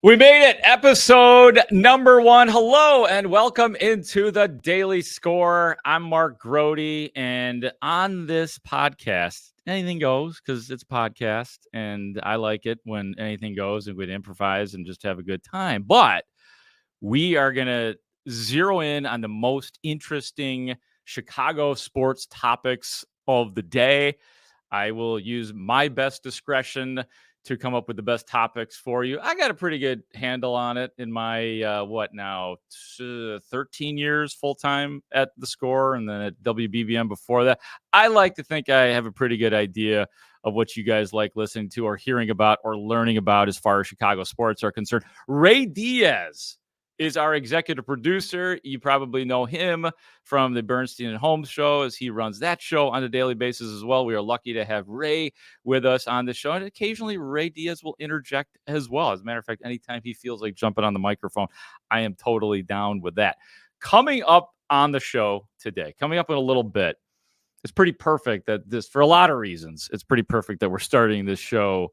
We made it, episode number 1. Hello and welcome into the Daily Score. I'm Mark Grote, and on this podcast, anything goes because it's a podcast, and I like it when anything goes and we'd improvise and just have a good time. But we are going to zero in on the most interesting Chicago sports topics of the day. I will use my best discretion to come up with the best topics for you. I got a pretty good handle on it in my 13 years full-time at the Score and then at WBBM before that. I like to think I have a pretty good idea of what you guys like listening to or hearing about or learning about as far as Chicago sports are concerned. Ray Diaz is our executive producer. You probably know him from the Bernstein and Holmes show, as he runs that show on a daily basis as well. We are lucky to have Ray with us on the show, and occasionally Ray Diaz will interject as well. As a matter of fact, anytime he feels like jumping on the microphone, I am totally down with that. Coming up on the show today, coming up in a little bit, it's pretty perfect that this, for a lot of reasons, it's pretty perfect that we're starting this show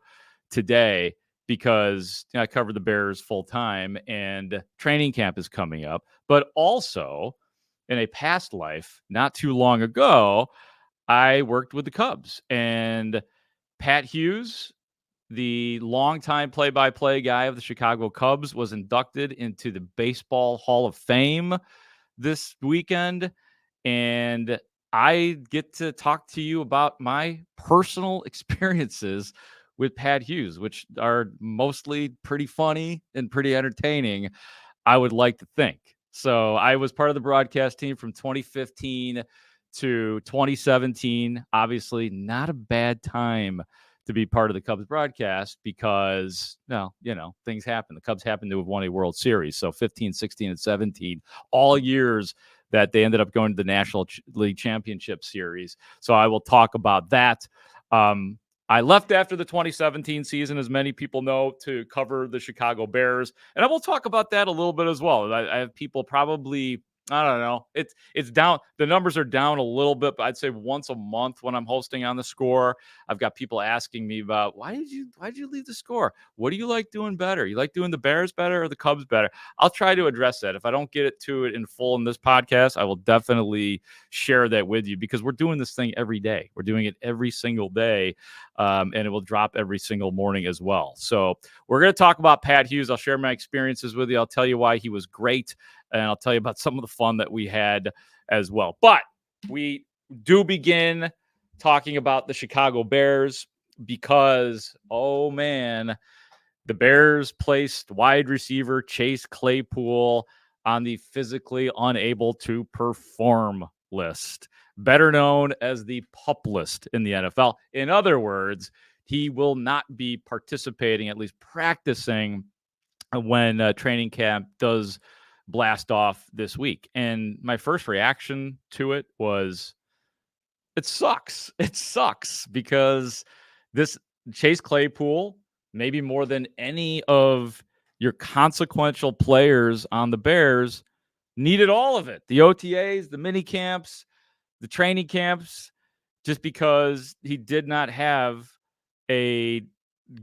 today, because I cover the Bears full time and training camp is coming up. But also, in a past life, not too long ago, I worked with the Cubs. And Pat Hughes, the longtime play-by-play guy of the Chicago Cubs, was inducted into the Baseball Hall of Fame this weekend. And I get to talk to you about my personal experiences with Pat Hughes, which are mostly pretty funny and pretty entertaining, I would like to think. So I was part of the broadcast team from 2015 to 2017. Obviously, not a bad time to be part of the Cubs broadcast because, things happen. The Cubs happen to have won a World Series. So 15, 16, and 17, all years that they ended up going to the National League Championship Series. So I will talk about that. I left after the 2017 season, as many people know, to cover the Chicago Bears. And I will talk about that a little bit as well. I have people probably, I don't know, it's down. The numbers are down a little bit, but I'd say once a month when I'm hosting on the Score, I've got people asking me about why did you leave the Score? What do you like doing better? You like doing the Bears better or the Cubs better? I'll try to address that. If I don't get to it in full in this podcast, I will definitely share that with you, because we're doing this thing every day. We're doing it every single day. And it will drop every single morning as well. So we're going to talk about Pat Hughes. I'll share my experiences with you. I'll tell you why he was great, and I'll tell you about some of the fun that we had as well. But we do begin talking about the Chicago Bears because, oh man, the Bears placed wide receiver Chase Claypool on the physically unable to perform list, better known as the PUP list in the NFL. In other words, he will not be participating, at least practicing, when training camp does blast off this week. And my first reaction to it was, it sucks. It sucks because this Chase Claypool, maybe more than any of your consequential players on the Bears, needed all of it. The OTAs, the mini camps, the training camps, just because he did not have a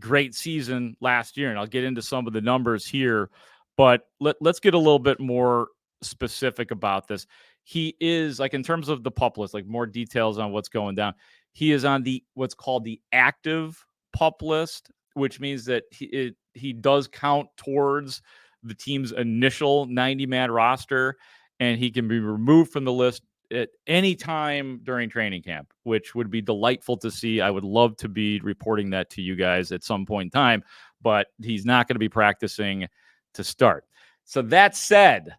great season last year. And I'll get into some of the numbers here, but let's get a little bit more specific about this. He is, like, in terms of the PUP list, like more details on what's going down. He is on the what's called the active PUP list, which means that he does count towards the team's initial 90-man roster, and he can be removed from the list at any time during training camp, which would be delightful to see. I would love to be reporting that to you guys at some point in time, but he's not going to be practicing to start. So that said,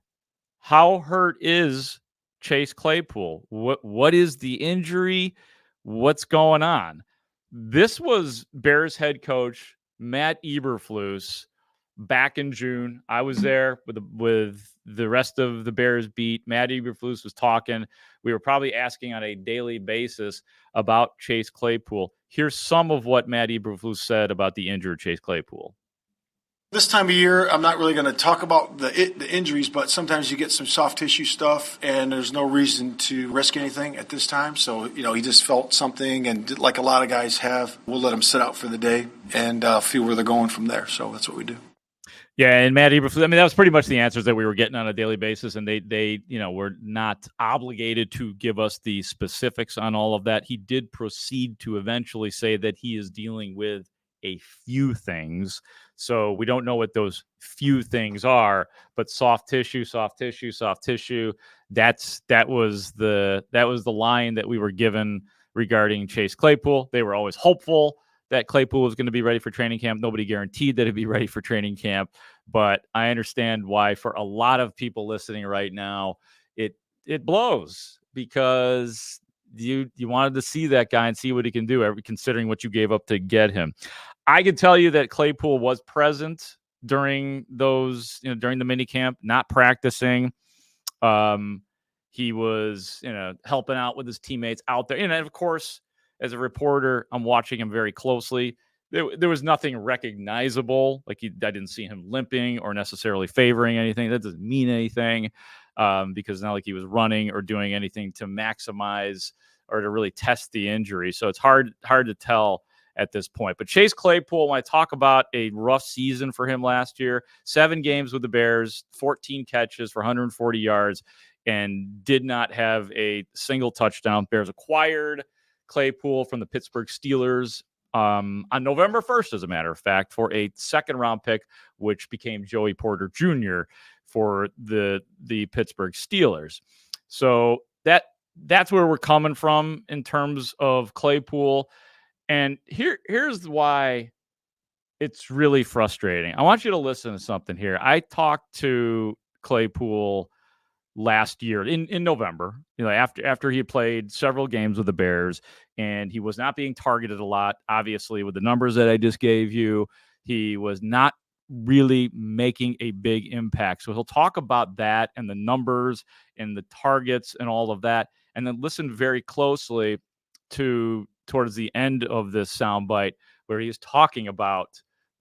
how hurt is Chase Claypool? What is the injury? What's going on? This was Bears head coach Matt Eberflus back in June. I was there with the rest of the Bears beat. Matt Eberflus was talking. We were probably asking on a daily basis about Chase Claypool. Here's some of what Matt Eberflus said about the injured Chase Claypool. This time of year, I'm not really going to talk about the injuries, but sometimes you get some soft tissue stuff, and there's no reason to risk anything at this time. So, he just felt something, and like a lot of guys have, we'll let him sit out for the day and feel where they're going from there. So that's what we do. Yeah, and Matt Eberflus, I mean, that was pretty much the answers that we were getting on a daily basis, and they were not obligated to give us the specifics on all of that. He did proceed to eventually say that he is dealing with a few things. So we don't know what those few things are, but soft tissue, soft tissue, soft tissue. That was the line that we were given regarding Chase Claypool. They were always hopeful that Claypool was going to be ready for training camp. Nobody guaranteed that he'd be ready for training camp, but I understand why for a lot of people listening right now, it blows because you wanted to see that guy and see what he can do, considering what you gave up to get him. I can tell you that Claypool was present during those, during the mini camp, not practicing. He was, helping out with his teammates out there. And of course, as a reporter, I'm watching him very closely. There was nothing recognizable. Like I didn't see him limping or necessarily favoring anything. That doesn't mean anything because it's not like he was running or doing anything to maximize or to really test the injury. So it's hard to tell at this point. But Chase Claypool, when I talk about a rough season for him last year, 7 games with the Bears, 14 catches for 140 yards, and did not have a single touchdown. Bears acquired Claypool from the Pittsburgh Steelers on November 1st, as a matter of fact, for a second-round pick, which became Joey Porter Jr. for the Pittsburgh Steelers. So that's where we're coming from in terms of Claypool. And here's why it's really frustrating. I want you to listen to something here. I talked to Claypool last year in November, after he had played several games with the Bears, and he was not being targeted a lot. Obviously, with the numbers that I just gave you, he was not really making a big impact. So he'll talk about that and the numbers and the targets and all of that, and then listen very closely towards the end of this soundbite where he's talking about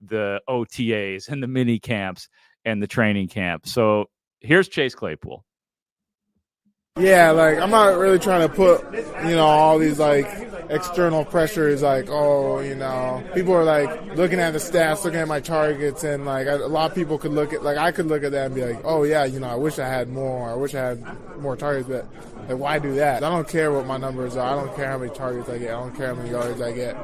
the OTAs and the mini camps and the training camp. So here's Chase Claypool. Yeah, like I'm not really trying to put, all these like external pressures, like, people are like looking at the stats, looking at my targets, and like a lot of people could look at, like I could look at that and be like, oh yeah, I wish I had more, I wish I had more targets, but like why do that? I don't care what my numbers are, I don't care how many targets I get, I don't care how many yards I get.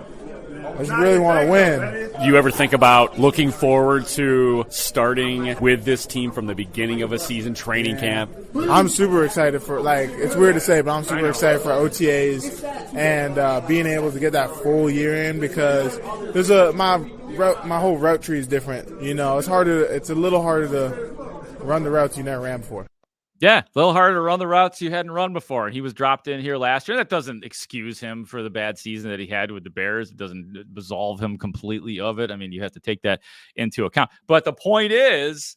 I just really want to win. Do you ever think about looking forward to starting with this team from the beginning of a season, training camp? I'm super excited for, like, it's weird to say, but I'm super excited for OTAs and being able to get that full year in, because there's my whole route tree is different. It's a little harder to run the routes you never ran before. Yeah, a little harder to run the routes you hadn't run before. And he was dropped in here last year. That doesn't excuse him for the bad season that he had with the Bears. It doesn't absolve him completely of it. I mean, you have to take that into account. But the point is,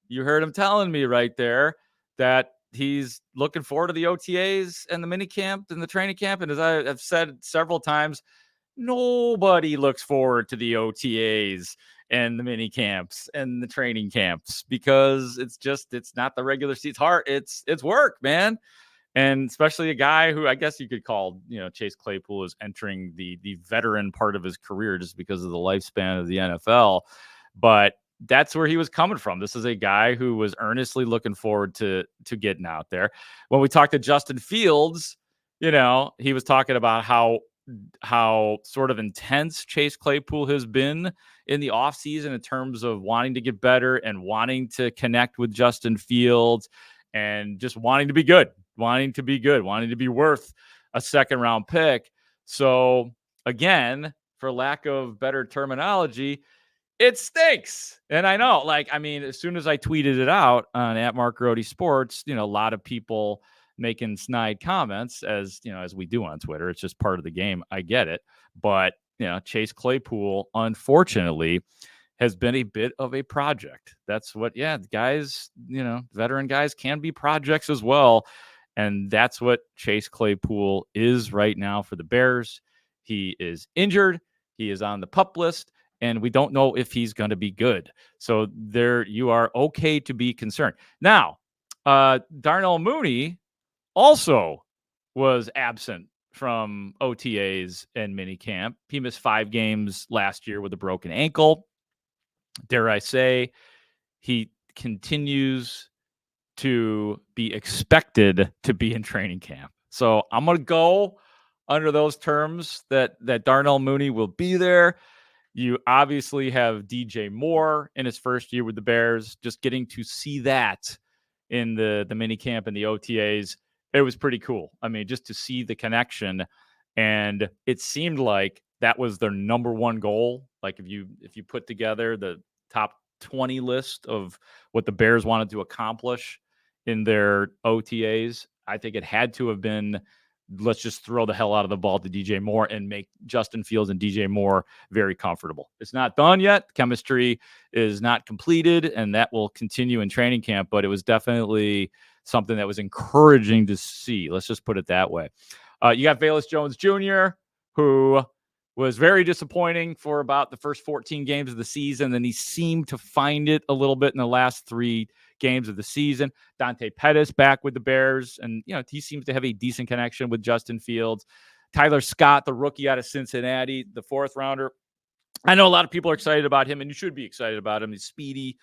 you heard him telling me right there that he's looking forward to the OTAs and the mini camp and the training camp. And as I have said several times, nobody looks forward to the OTAs and the mini camps and the training camps because it's not the regular season. It's hard. It's work, man. And especially a guy who I guess you could call, Chase Claypool is entering the veteran part of his career just because of the lifespan of the NFL. But that's where he was coming from. This is a guy who was earnestly looking forward to getting out there. When we talked to Justin Fields, he was talking about how sort of intense Chase Claypool has been in the offseason in terms of wanting to get better and wanting to connect with Justin Fields and just wanting to be good, wanting to be worth a second-round pick. So, again, for lack of better terminology, it stinks. And I know, as soon as I tweeted it out on @MarkGrote Sports, a lot of people making snide comments as we do on Twitter. It's just part of the game. I get it. But, Chase Claypool, unfortunately, has been a bit of a project. That's what, guys, veteran guys can be projects as well. And that's what Chase Claypool is right now for the Bears. He is injured. He is on the PUP list. And we don't know if he's going to be good. So there you are okay to be concerned. Now, Darnell Mooney also was absent from OTAs and minicamp. He missed 5 games last year with a broken ankle. dare I say, he continues to be expected to be in training camp. So I'm going to go under those terms that Darnell Mooney will be there. You obviously have DJ Moore in his first year with the Bears. Just getting to see that in the mini camp and the OTAs, it was pretty cool. I mean, just to see the connection, and it seemed like that was their number one goal. Like if you put together the top 20 list of what the Bears wanted to accomplish in their OTAs, I think it had to have been, let's just throw the hell out of the ball to DJ Moore and make Justin Fields and DJ Moore very comfortable. It's not done yet. Chemistry is not completed, and that will continue in training camp, but it was definitely something that was encouraging to see. Let's just put it that way. You got Velus Jones Jr., who was very disappointing for about the first 14 games of the season. Then he seemed to find it a little bit in the last 3 games of the season. Dante Pettis back with the Bears, and he seems to have a decent connection with Justin Fields. Tyler Scott, the rookie out of Cincinnati, the 4th rounder. I know a lot of people are excited about him, and you should be excited about him. He's speedy,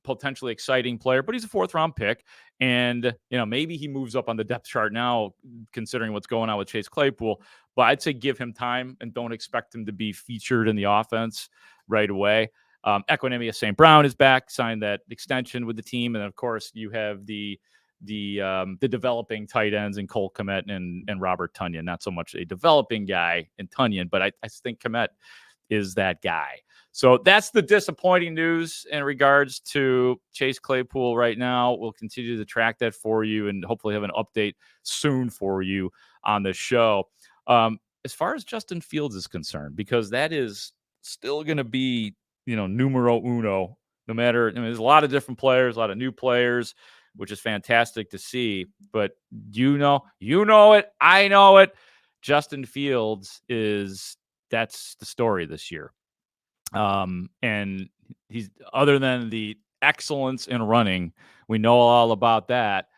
potentially exciting player, but he's a 4th round pick. And, maybe he moves up on the depth chart now, considering what's going on with Chase Claypool. But I'd say give him time and don't expect him to be featured in the offense right away. Equinemius St. Brown is back, signed that extension with the team. And of course, you have the developing tight ends in Cole Kmet and Robert Tonyan. Not so much a developing guy in Tonyan, but I think Kmet is that guy. So that's the disappointing news in regards to Chase Claypool right now. We'll continue to track that for you and hopefully have an update soon for you on the show. As far as Justin Fields is concerned, because that is still going to be, numero uno, no matter, there's a lot of different players, a lot of new players, which is fantastic to see. But you know it, I know it. Justin Fields that's the story this year. And he's, other than the excellence in running, we know all about that.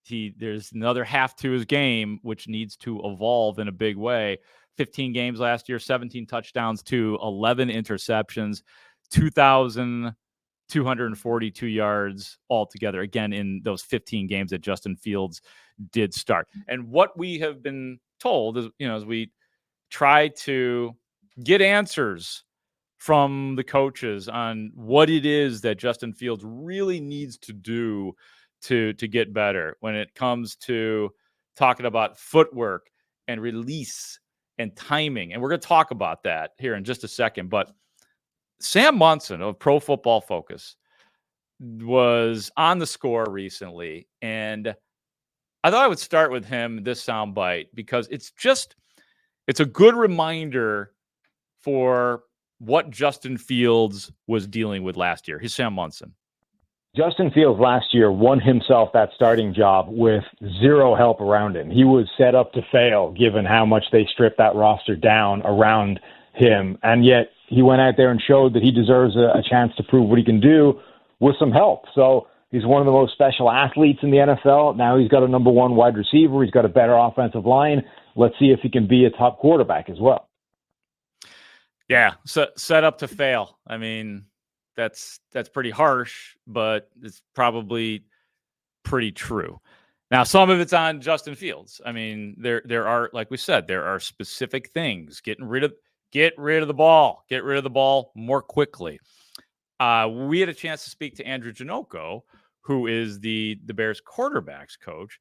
There's another half to his game, which needs to evolve in a big way. 15 games last year, 17 touchdowns to 11 interceptions, 2,242 yards altogether, again, in those 15 games that Justin Fields did start. And what we have been told is, as we try to get answers from the coaches on what it is that Justin Fields really needs to do to get better when it comes to talking about footwork and release and timing. And we're going to talk about that here in just a second. But Sam Monson of Pro Football Focus was on the Score recently, and I thought I would start with him, this soundbite, because it's a good reminder for what Justin Fields was dealing with last year. Here's Sam Monson. Justin Fields last year won himself that starting job with zero help around him. He was set up to fail given how much they stripped that roster down around him. And yet he went out there and showed that he deserves a chance to prove what he can do with some help. So he's one of the most special athletes in the NFL. Now he's got a number 1 wide receiver. He's got a better offensive line. Let's see if he can be a top quarterback as well. Yeah, so set up to fail. I mean, that's pretty harsh, but it's probably pretty true. Now, some of it's on Justin Fields. I mean, there are, like we said, there are specific things. Get rid of the ball more quickly. We had a chance to speak to Andrew Janocko, who is the Bears quarterbacks coach,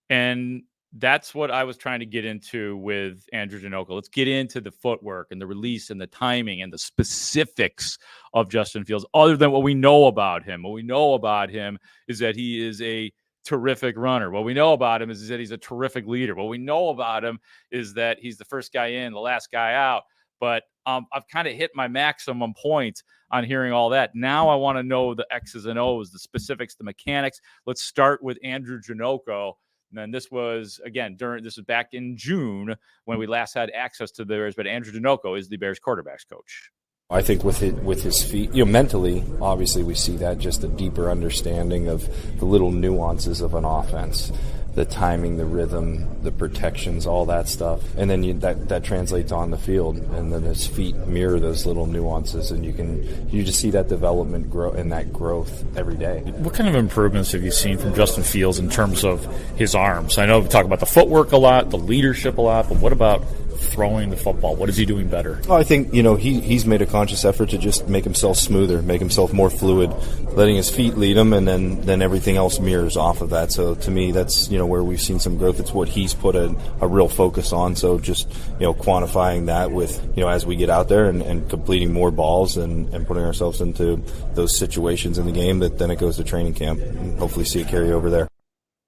and that's what I was trying to get into with Andrew Janocko. Let's get into the footwork and the release and the timing and the specifics of Justin Fields, other than what we know about him. What we know about him is that he is a terrific runner. What we know about him is that he's a terrific leader. What we know about him is that he's the first guy in, the last guy out. But I've kind of hit my maximum point on hearing all that. Now I want to know the X's and O's, the specifics, the mechanics. Let's start with Andrew Janocko. And this was, again, this was back in June when we last had access to the Bears, but Andrew Janocko is the Bears quarterbacks coach. I think with his feet, mentally, obviously we see that, just a deeper understanding of the little nuances of an offense. the timing, the rhythm, the protections, all that stuff. And then that translates on the field, and then his feet mirror those little nuances, and you just see that development grow and that growth every day. What kind of improvements have you seen from Justin Fields in terms of his arms? I know we talk about the footwork a lot, the leadership a lot, but what about throwing the football? What is he doing better? Oh, I think, he's made a conscious effort to just make himself smoother, make himself more fluid, letting his feet lead him, and then everything else mirrors off of that. So to me, that's, where we've seen some growth. It's what he's put a real focus on. So just, quantifying that with, as we get out there and completing more balls and putting ourselves into those situations in the game, that then it goes to training camp and hopefully see it carry over there.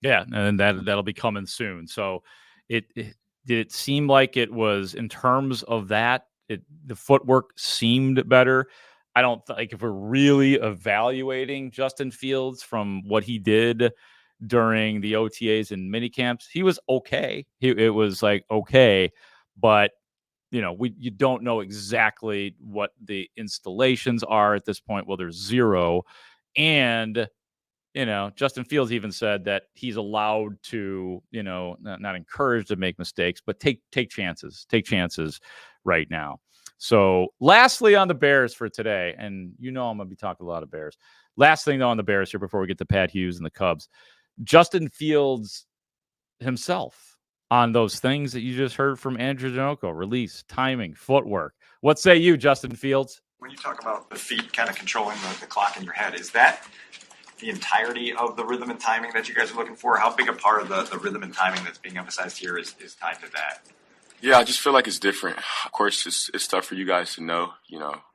Yeah, and that'll be coming soon. So did it seem like it was, in terms of that, the footwork seemed better? I don't think, if we're really evaluating Justin Fields from what he did during the OTAs and minicamps, he was okay. It was like okay, but you don't know exactly what the installations are at this point. Well, there's zero, and Justin Fields even said that he's allowed to, not encouraged to make mistakes, but take chances right now. So lastly on the Bears for today, and I'm going to be talking a lot of Bears. Last thing though on the Bears here before we get to Pat Hughes and the Cubs, Justin Fields himself on those things that you just heard from Andrew Janocko: release, timing, footwork. What say you, Justin Fields? When you talk about the feet kind of controlling the clock in your head, is that the entirety of the rhythm and timing that you guys are looking for? How big a part of the rhythm and timing that's being emphasized here is tied to that? Yeah, I just feel like it's different. Of course, it's tough for you guys to know,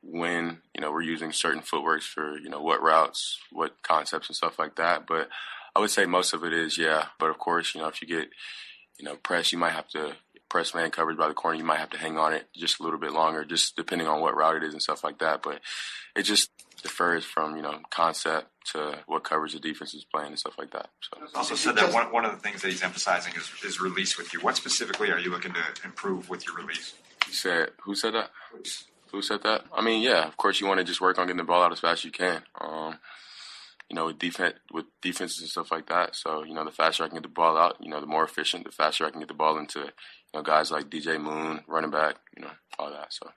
when, we're using certain footworks for, what routes, what concepts and stuff like that. But I would say most of it is, yeah. But of course, if you get, press, you might have to press man coverage by the corner. You might have to hang on it just a little bit longer, just depending on what route it is and stuff like that. But it just differs from, concept to what coverage the defense is playing and stuff like that. So also said that one of the things that he's emphasizing is release with you. What specifically are you looking to improve with your release? Who said that? Who said that? I mean, yeah, of course you want to just work on getting the ball out as fast as you can. With defenses and stuff like that. So, the faster I can get the ball out, the more efficient, the faster I can get the ball into, guys like DJ Moon, running back, all that. So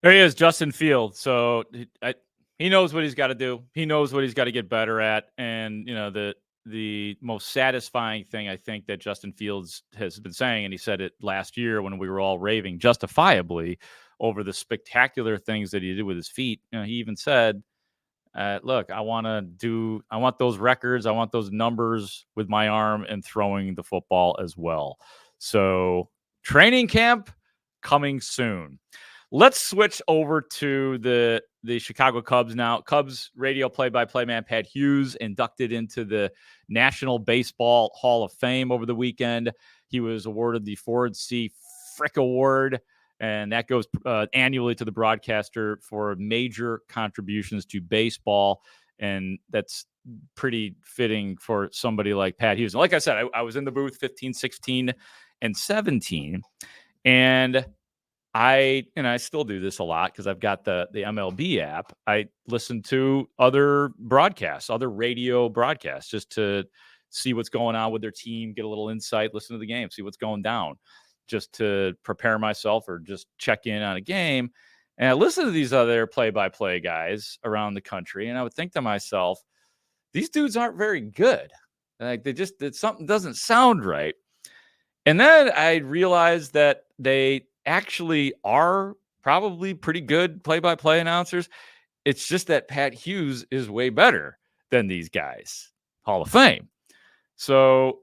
there he is, Justin Fields. So he knows what he's got to do. He knows what he's got to get better at. And, the most satisfying thing I think that Justin Fields has been saying, and he said it last year when we were all raving justifiably over the spectacular things that he did with his feet. He even said, look, I want those records. I want those numbers with my arm and throwing the football as well. So training camp coming soon. Let's switch over to the Chicago Cubs now. Cubs radio play-by-play man Pat Hughes inducted into the National Baseball Hall of Fame over the weekend. He was awarded the Ford C. Frick Award, and that goes annually to the broadcaster for major contributions to baseball. And that's pretty fitting for somebody like Pat Hughes. And like I said, I was in the booth 15, 16, and 17. And I still do this a lot because I've got the MLB app. I listen to other broadcasts, other radio broadcasts, just to see what's going on with their team, get a little insight, listen to the game, see what's going down, just to prepare myself or just check in on a game. And I listen to these other play-by-play guys around the country, and I would think to myself, these dudes aren't very good. Like something doesn't sound right. And then I realized that they actually are probably pretty good play-by-play announcers. It's just that Pat Hughes is way better than these guys. Hall of Fame. So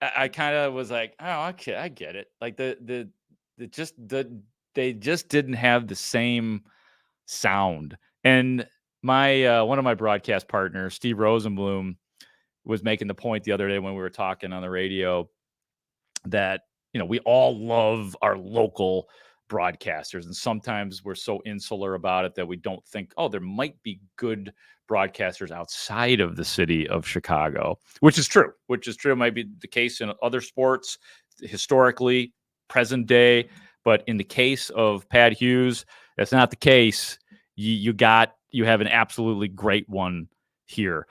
I kind of was like, oh, okay, I get it. Like they just didn't have the same sound. And my one of my broadcast partners, Steve Rosenblum, was making the point the other day when we were talking on the radio that we all love our local broadcasters, and sometimes we're so insular about it that we don't think, oh, there might be good broadcasters outside of the city of Chicago, which is true. Might be the case in other sports historically, present day, but in the case of Pat Hughes, that's not the case. You have an absolutely great one here.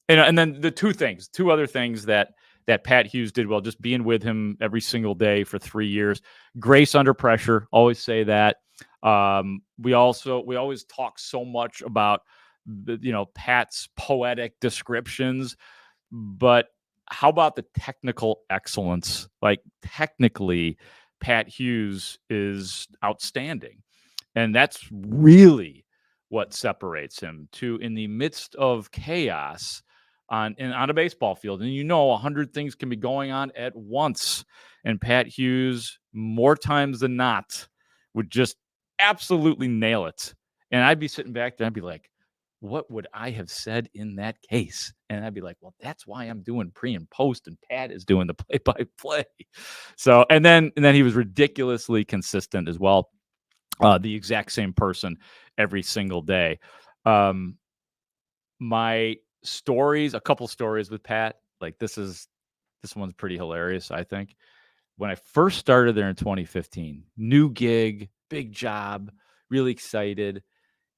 And then the two other things that Pat Hughes did well, just being with him every single day for 3 years. Grace under pressure, always say that. We always talk so much about Pat's poetic descriptions, but how about the technical excellence? Like technically, Pat Hughes is outstanding. And that's really what separates him to in the midst of chaos on a baseball field. And 100 things can be going on at once. And Pat Hughes, more times than not, would just absolutely nail it. And I'd be sitting back there and I'd be like, what would I have said in that case? And I'd be like, well, that's why I'm doing pre and post and Pat is doing the play-by-play. So, and then he was ridiculously consistent as well. The exact same person every single day. My stories, a couple stories with Pat, like this one's pretty hilarious, I think. When I first started there in 2015, new gig, big job, really excited.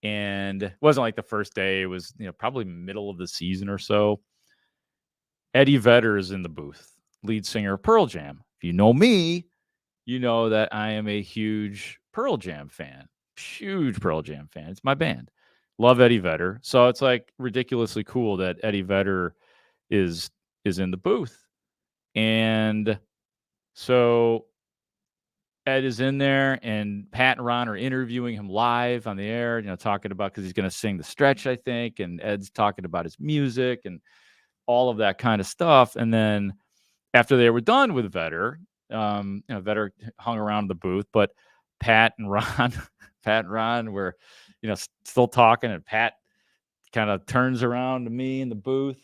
And it wasn't like the first day. It was, probably middle of the season or so. Eddie Vedder is in the booth, lead singer of Pearl Jam. If you know me, you know that I am a huge Pearl Jam fan. Huge Pearl Jam fan. It's my band. Love Eddie Vedder. So it's like ridiculously cool that Eddie Vedder is in the booth. And so Ed is in there and Pat and Ron are interviewing him live on the air, talking about, because he's going to sing The Stretch, I think. And Ed's talking about his music and all of that kind of stuff. And then after they were done with Vedder, Vedder hung around the booth, but Pat and Ron were, still talking, and Pat kind of turns around to me in the booth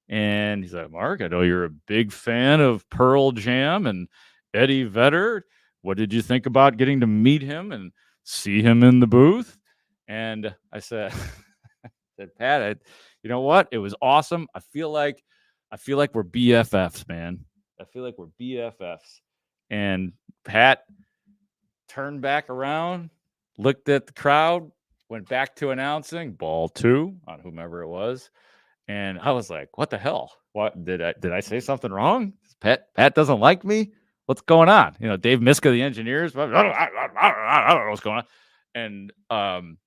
and he's like, Mark, I know you're a big fan of Pearl Jam and Eddie Vedder. What did you think about getting to meet him and see him in the booth? And I said, Pat, you know what? It was awesome. I feel like we're BFFs, man. I feel like we're BFFs. And Pat turned back around, looked at the crowd, went back to announcing ball 2 on whomever it was. And I was like, what the hell? What did I say something wrong? Pat doesn't like me? What's going on? Dave Miska, the engineers, I don't know what's going on. And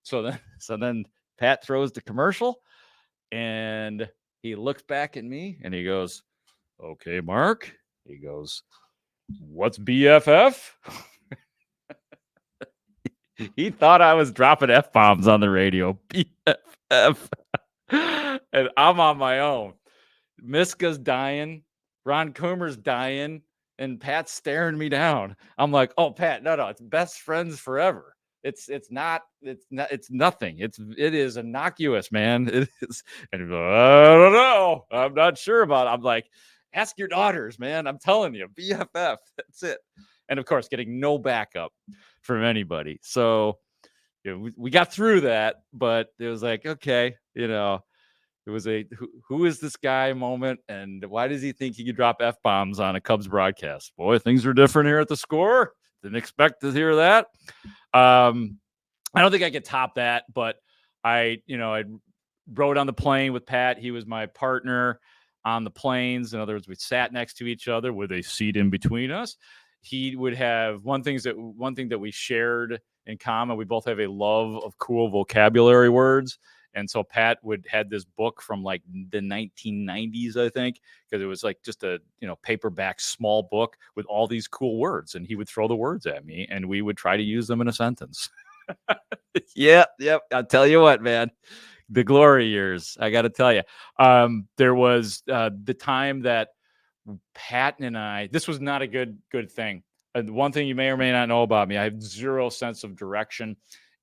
so then Pat throws the commercial and he looks back at me and he goes, okay, Mark. He goes, what's BFF? He thought I was dropping F-bombs on the radio. BFF. And I'm on my own. Miska's dying. Ron Coomer's dying. And Pat's staring me down. I'm like, oh, Pat, no, it's best friends forever. It's nothing. It is innocuous, man. It is. And he's like, I don't know. I'm not sure about it. I'm like, ask your daughters, man. I'm telling you, BFF. That's it. And of course, getting no backup from anybody. So we got through that, but it was like, okay, it was a who is this guy moment, and why does he think he could drop F-bombs on a Cubs broadcast? Boy, things are different here at the Score. Didn't expect to hear that. I don't think I could top that, but I rode on the plane with Pat. He was my partner on the planes. In other words, we sat next to each other with a seat in between us. He would have one thing that we shared in common. We both have a love of cool vocabulary words. And so Pat had this book from like the 1990s, I think, because it was like just a paperback small book with all these cool words. And he would throw the words at me and we would try to use them in a sentence. Yep. I'll tell you what, man, the glory years, I got to tell you. There was the time that Pat and I, this was not a good thing. One thing you may or may not know about me, I have zero sense of direction.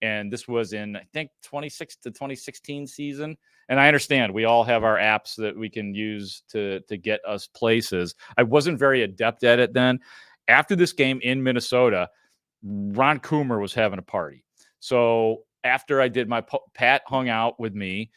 And this was in, I think, 2016 season. And I understand we all have our apps that we can use to get us places. I wasn't very adept at it then. After this game in Minnesota, Ron Coomer was having a party. So after I did my Pat hung out with me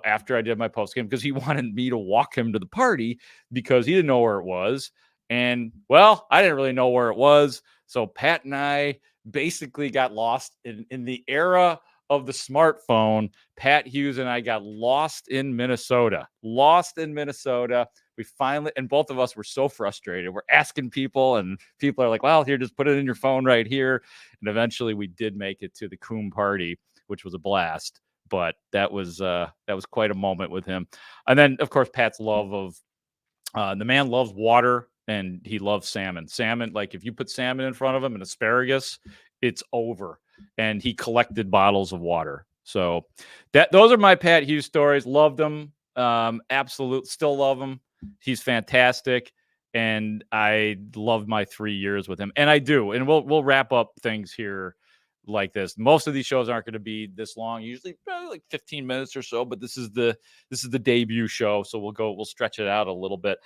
after I did my post game because he wanted me to walk him to the party because he didn't know where it was. And, well, I didn't really know where it was. So Pat and I basically got lost in the era of the smartphone, Pat Hughes and I got lost in Minnesota. We finally, and both of us were so frustrated. We're asking people, and people are like, well, here, just put it in your phone right here. And eventually we did make it to the Coombe party, which was a blast. But that was quite a moment with him. And then, of course, Pat's love of the man loves water, and he loves salmon. Salmon, like if you put salmon in front of him and asparagus, it's over. And he collected bottles of water. So those are my Pat Hughes stories. Loved him. Absolute, still love him. He's fantastic. And I loved my 3 years with him. And I do. And we'll wrap up things here like this. Most of these shows aren't going to be this long, usually probably like 15 minutes or so, but this is the debut show. So we'll stretch it out a little bit.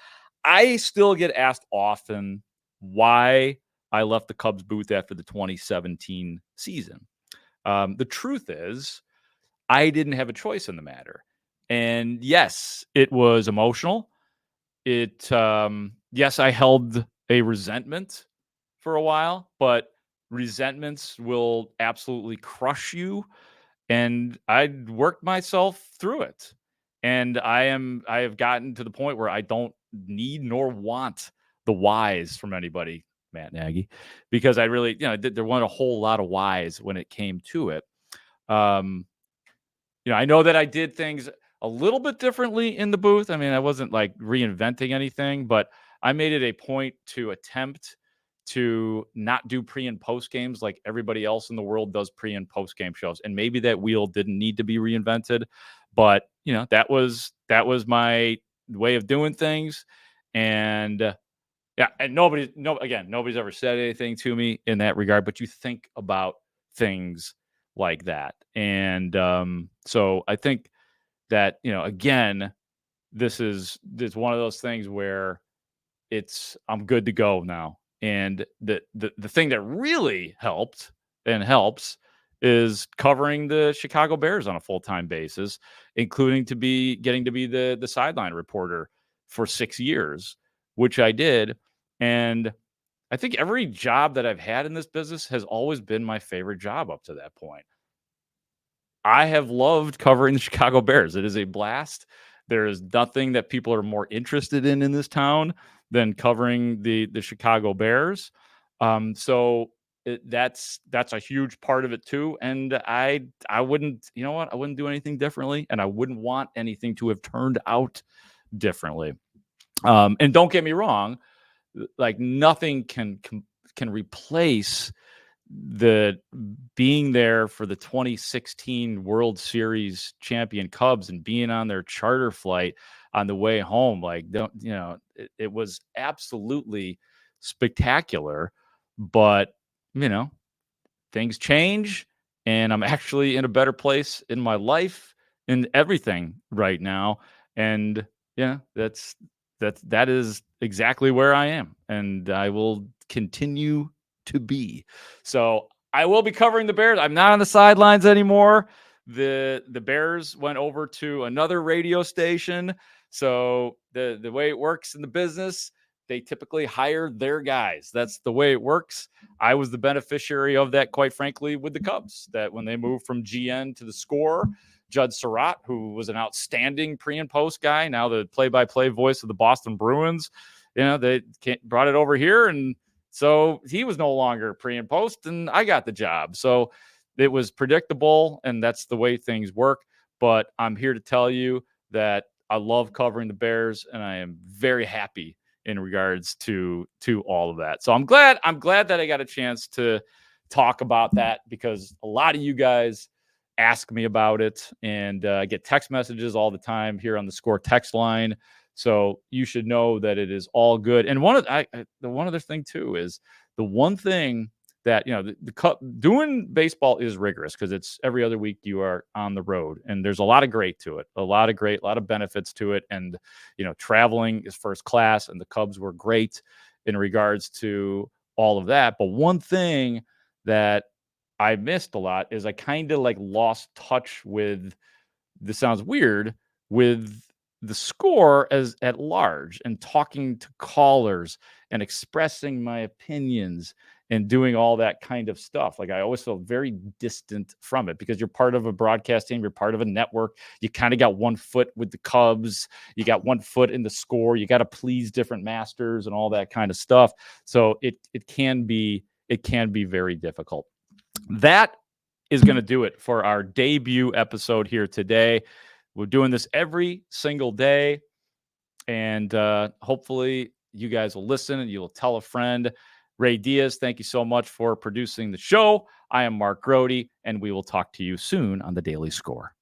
I still get asked often why I left the Cubs booth after the 2017 season. The truth is, I didn't have a choice in the matter. And yes, it was emotional. Yes, I held a resentment for a while, but resentments will absolutely crush you. And I worked myself through it. And I have gotten to the point where I don't need nor want the whys from anybody, Matt Nagy, because I really, there weren't a whole lot of whys when it came to it. I know that I did things a little bit differently in the booth. I mean, I wasn't like reinventing anything, but I made it a point to attempt to not do pre and post games like everybody else in the world does pre and post game shows. And maybe that wheel didn't need to be reinvented, but that was my way of doing things. And yeah, and nobody's ever said anything to me in that regard, but you think about things like that. And so I think that, again, this is one of those things where I'm good to go now. And the thing that really helped and helps is covering the Chicago Bears on a full-time basis, including getting to be the sideline reporter for 6 years, which I did. And I think every job that I've had in this business has always been my favorite job up to that point. I have loved covering the Chicago Bears. It is a blast. There is nothing that people are more interested in this town than covering the Chicago Bears. So that's a huge part of it too. And I wouldn't, I wouldn't do anything differently, and I wouldn't want anything to have turned out differently. And don't get me wrong, like nothing can replace the being there for the 2016 World Series champion Cubs and being on their charter flight on the way home. Like, it was absolutely spectacular, but things change, and I'm actually in a better place in my life and everything right now. And that is exactly where I am, and I will continue to be. So I will be covering the Bears. I'm not on the sidelines anymore. The Bears went over to another radio station. So the way it works in the business, they typically hire their guys. That's the way it works. I was the beneficiary of that, quite frankly, with the Cubs, that when they moved from GN to the Score, Judd Surratt, who was an outstanding pre and post guy, now the play-by-play voice of the Boston Bruins, they brought it over here, and so he was no longer pre and post, and I got the job. So it was predictable, and that's the way things work. But I'm here to tell you that I love covering the Bears, and I am very happy in regards to all of that. So I'm glad that I got a chance to talk about that, because a lot of you guys ask me about it, and I get text messages all the time here on the Score text line. So you should know that it is all good. And the one other thing too is the one thing that, doing baseball is rigorous, because it's every other week you are on the road, and there's a lot of great to it, a lot of benefits to it. And, traveling is first class, and the Cubs were great in regards to all of that. But one thing that I missed a lot is I kind of lost touch with, this sounds weird, with the Score as at large, and talking to callers and expressing my opinions and doing all that kind of stuff. Like I always feel very distant from it because you're part of a broadcast team, you're part of a network. You kind of got one foot with the Cubs, you got one foot in the score, you got to please different masters and all that kind of stuff. So it can be very difficult. That is going to do it for our debut episode here today. We're doing this every single day, and hopefully you guys will listen and you'll tell a friend. Ray Diaz, thank you so much for producing the show. I am Mark Grote, and we will talk to you soon on the Daily Score.